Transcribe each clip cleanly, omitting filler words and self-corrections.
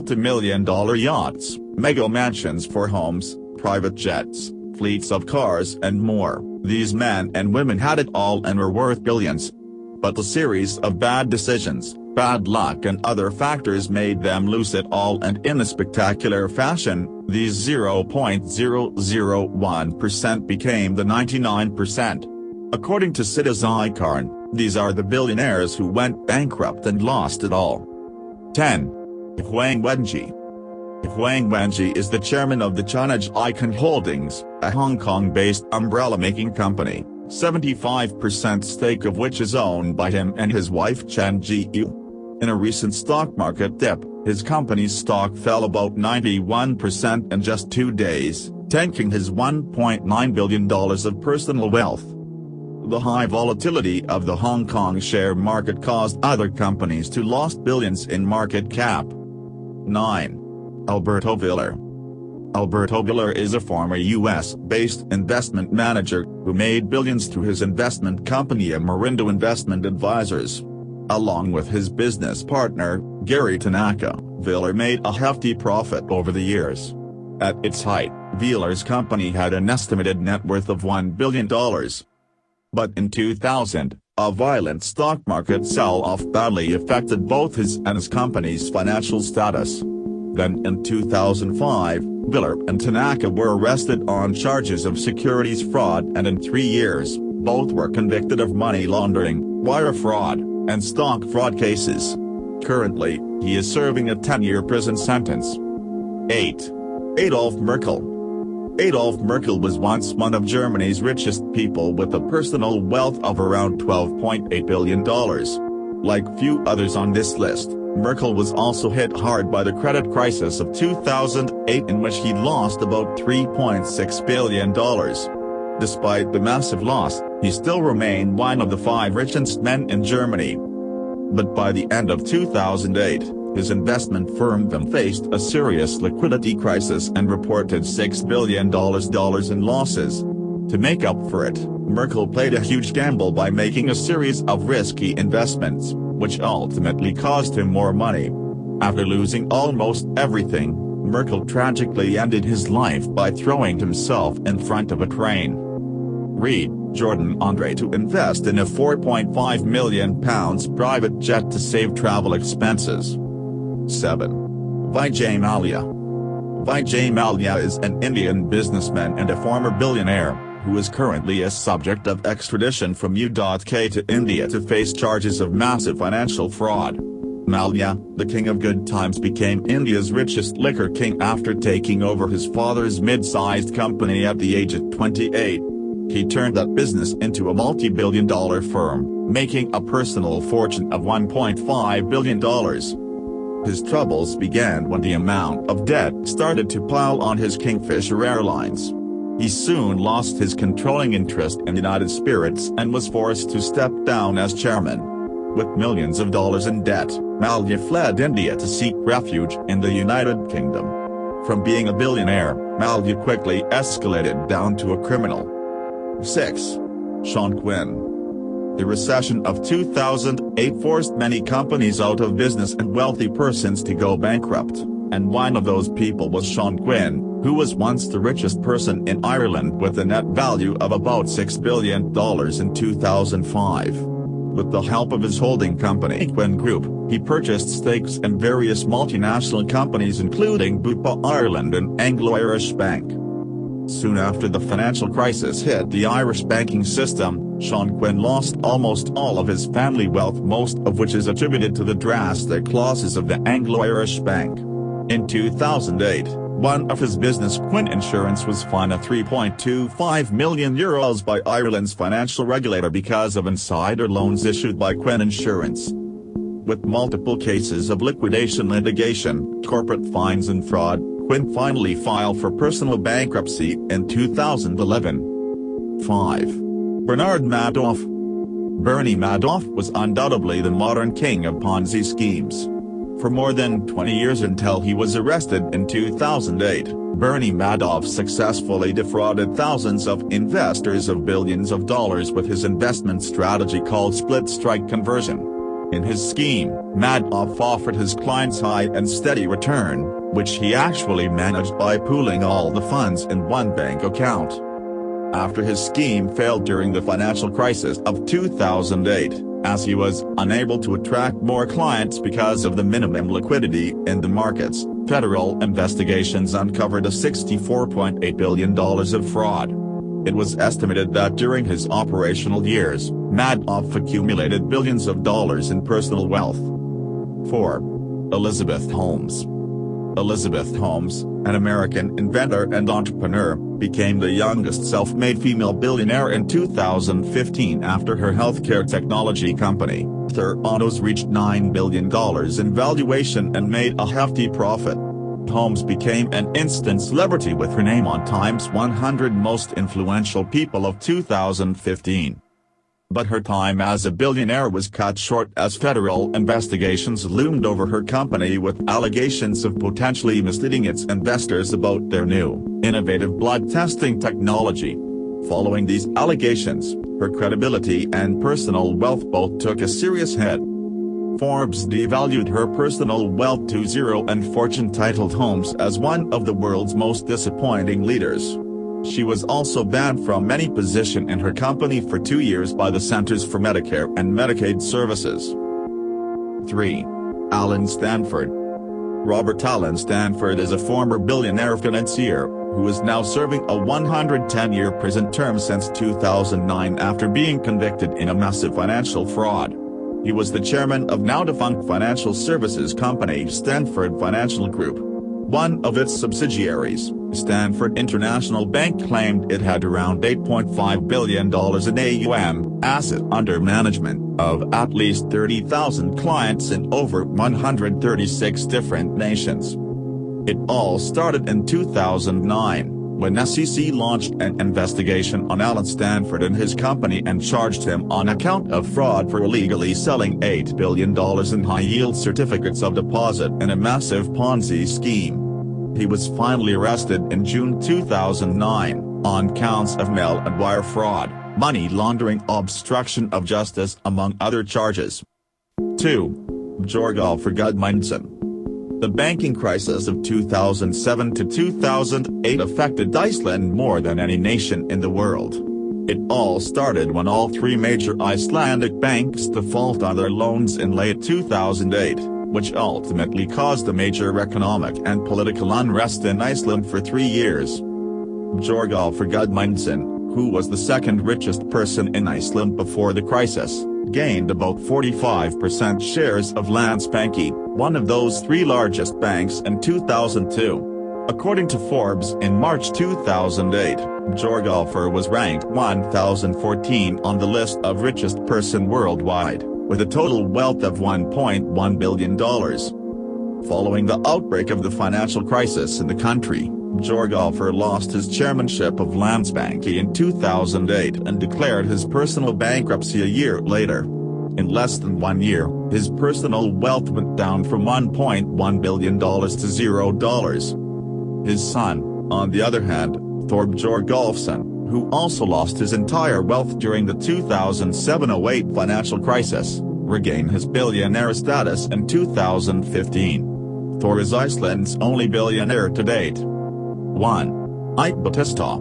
multi-million-dollar yachts, mega mansions for homes, private jets, fleets of cars and more. These men and women had it all and were worth billions. But a series of bad decisions, bad luck and other factors made them lose it all, and in a spectacular fashion, these 0.001% became the 99%. According to Citizen, these are the billionaires who went bankrupt and lost it all. 10. Huang Wenji. Huang Wenji is the chairman of the China Icon Holdings, a Hong Kong-based umbrella-making company, 75% stake of which is owned by him and his wife Chen Jiyu. In a recent stock market dip, his company's stock fell about 91% in just 2 days, tanking his $1.9 billion of personal wealth. The high volatility of the Hong Kong share market caused other companies to lose billions in market cap. 9. Alberto Villar. Alberto Villar is a former U.S.-based investment manager who made billions through his investment company Amarindo Investment Advisors. Along with his business partner, Gary Tanaka, Villar made a hefty profit over the years. At its height, Villar's company had an estimated net worth of $1 billion. But in 2000, a violent stock market sell-off badly affected both his and his company's financial status. Then in 2005, Villar and Tanaka were arrested on charges of securities fraud, and in 3 years, both were convicted of money laundering, wire fraud, and stock fraud cases. Currently, he is serving a 10-year prison sentence. 8. Adolf Merkel. Adolf Merkel was once one of Germany's richest people with a personal wealth of around $12.8 billion. Like few others on this list, Merkel was also hit hard by the credit crisis of 2008, in which he lost about $3.6 billion. Despite the massive loss, he still remained one of the 5 richest men in Germany. But by the end of 2008, his investment firm faced a serious liquidity crisis and reported $6 billion in losses. To make up for it, Merkel played a huge gamble by making a series of risky investments, which ultimately cost him more money. After losing almost everything, Merkel tragically ended his life by throwing himself in front of a train. Reed, Jordan Andre to invest in a £4.5 million private jet to save travel expenses. 7. Vijay Mallya. Vijay Mallya is an Indian businessman and a former billionaire, who is currently a subject of extradition from UK to India to face charges of massive financial fraud. Mallya, the king of good times, became India's richest liquor king after taking over his father's mid-sized company at the age of 28. He turned that business into a multi-billion-dollar firm, making a personal fortune of $1.5 billion. His troubles began when the amount of debt started to pile on his Kingfisher Airlines. He soon lost his controlling interest in United Spirits and was forced to step down as chairman. With millions of dollars in debt, Mallya fled India to seek refuge in the United Kingdom. From being a billionaire, Mallya quickly escalated down to a criminal. 6. Sean Quinn. The recession of 2008 forced many companies out of business and wealthy persons to go bankrupt, and one of those people was Sean Quinn, who was once the richest person in Ireland with a net value of about $6 billion in 2005. With the help of his holding company Quinn Group, he purchased stakes in various multinational companies including Bupa Ireland and Anglo-Irish Bank. Soon after the financial crisis hit the Irish banking system, Sean Quinn lost almost all of his family wealth, most of which is attributed to the drastic losses of the Anglo-Irish Bank. In 2008, one of his business, Quinn Insurance, was fined €3.25 million by Ireland's financial regulator because of insider loans issued by Quinn Insurance. With multiple cases of liquidation litigation, corporate fines and fraud, Quinn finally filed for personal bankruptcy in 2011. 5. Bernard Madoff. Bernie Madoff was undoubtedly the modern king of Ponzi schemes. For more than 20 years until he was arrested in 2008, Bernie Madoff successfully defrauded thousands of investors of billions of dollars with his investment strategy called split strike conversion. In his scheme, Madoff offered his clients high and steady return, which he actually managed by pooling all the funds in one bank account. After his scheme failed during the financial crisis of 2008, as he was unable to attract more clients because of the minimum liquidity in the markets, federal investigations uncovered a $64.8 billion of fraud. It was estimated that during his operational years, Madoff accumulated billions of dollars in personal wealth. 4. Elizabeth Holmes. Elizabeth Holmes, an American inventor and entrepreneur, became the youngest self-made female billionaire in 2015 after her healthcare technology company, Theranos, reached $9 billion in valuation and made a hefty profit. Holmes became an instant celebrity with her name on Time's 100 Most Influential People of 2015. But her time as a billionaire was cut short as federal investigations loomed over her company with allegations of potentially misleading its investors about their new, innovative blood testing technology. Following these allegations, her credibility and personal wealth both took a serious hit. Forbes devalued her personal wealth to zero, and Fortune titled Holmes as one of the world's most disappointing leaders. She was also banned from any position in her company for 2 years by the Centers for Medicare and Medicaid Services. 3. Alan Stanford. Robert Alan Stanford is a former billionaire financier, who is now serving a 110-year prison term since 2009 after being convicted in a massive financial fraud. He was the chairman of now-defunct financial services company Stanford Financial Group. One of its subsidiaries, Stanford International Bank, claimed it had around $8.5 billion in AUM, asset under management, of at least 30,000 clients in over 136 different nations. It all started in 2009. When SEC launched an investigation on Alan Stanford and his company and charged him on account of fraud for illegally selling $8 billion in high-yield certificates of deposit in a massive Ponzi scheme. He was finally arrested in June 2009, on counts of mail and wire fraud, money laundering, obstruction of justice, among other charges. 2. Bjørgulf Gudmundsson. The banking crisis of 2007 to 2008 affected Iceland more than any nation in the world. It all started when all three major Icelandic banks defaulted on their loans in late 2008, which ultimately caused a major economic and political unrest in Iceland for 3 years. Bjørgulf Gudmundsson, who was the second richest person in Iceland before the crisis, gained about 45% shares of Landsbanki, one of those three largest banks, in 2002. According to Forbes in March 2008, Bjørgulf was ranked 1014 on the list of richest person worldwide, with a total wealth of $1.1 billion. Following the outbreak of the financial crisis in the country, Bjørgulf lost his chairmanship of Landsbanki in 2008 and declared his personal bankruptcy a year later. In less than 1 year, his personal wealth went down from $1.1 billion to $0. His son, on the other hand, Thor Bjørgulfsson, who also lost his entire wealth during the 2007-08 financial crisis, regained his billionaire status in 2015. Thor is Iceland's only billionaire to date. 1. Ike Batista.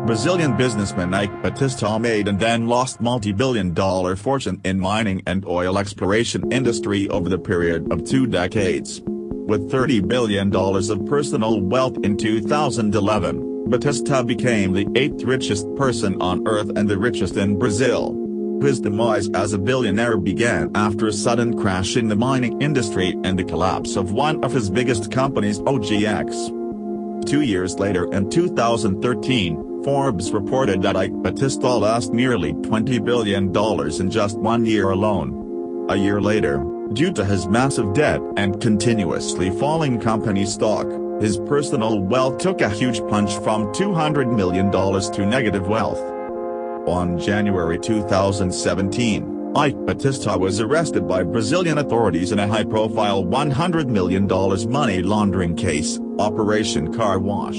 Brazilian businessman Ike Batista made and then lost multi-billion-dollar fortune in mining and oil exploration industry over the period of 2 decades. With $30 billion of personal wealth in 2011, Batista became the 8th richest person on earth and the richest in Brazil. His demise as a billionaire began after a sudden crash in the mining industry and the collapse of one of his biggest companies, OGX. 2 years later, in 2013, Forbes reported that Ike Batista lost nearly $20 billion in just 1 year alone. A year later, due to his massive debt and continuously falling company stock, his personal wealth took a huge plunge from $200 million to negative wealth. On January 2017, Ike Batista was arrested by Brazilian authorities in a high-profile $100 million money laundering case, Operation Car Wash.